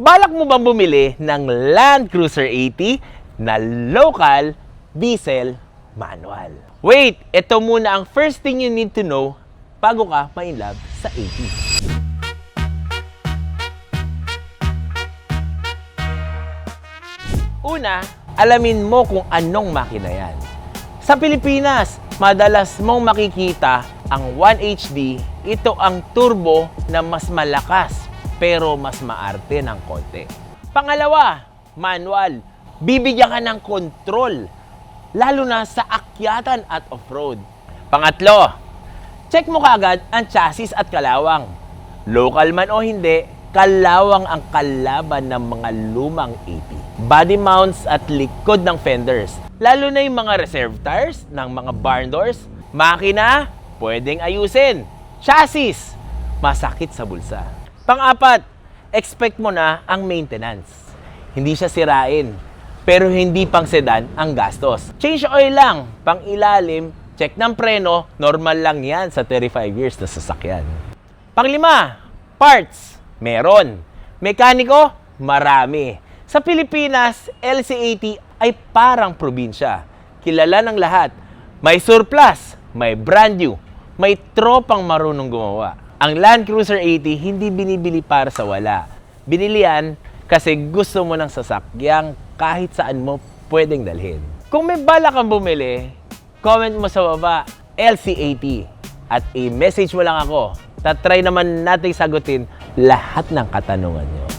Balak mo bang bumili ng Land Cruiser 80 na local diesel manual? Wait, ito muna ang first thing you need to know bago ka ma-inlove sa 80. Una, alamin mo kung anong makina yan. Sa Pilipinas, madalas mong makikita ang 1HD. Ito ang turbo na mas malakas pero mas maarte ng konti. Pangalawa, manual. Bibigyan ka ng kontrol, lalo na sa akyatan at off-road. Pangatlo, check mo kaagad ang chassis at kalawang. Local man o hindi, kalawang ang kalaban ng mga lumang 80. Body mounts at likod ng fenders, lalo na yung mga reserve tires ng mga barn doors. Makina, pwedeng ayusin. Chassis, masakit sa bulsa. Pang-apat, expect mo na ang maintenance. Hindi siya sirain, pero hindi pang sedan ang gastos. Change oil lang, pang ilalim, check ng preno, normal lang yan sa 35 years na sasakyan. Panglima, parts, meron. Mekaniko, marami. Sa Pilipinas, LC80 ay parang probinsya. Kilala ng lahat. May surplus, may brand new, may tropang marunong gumawa. Ang Land Cruiser 80 hindi binibili para sa wala. Binili yan kasi gusto mo ng sasakyang kahit saan mo pwedeng dalhin. Kung may balak kang bumili, comment mo sa baba, LC80. At i-message mo lang ako. Tatry naman natin sagutin lahat ng katanungan nyo.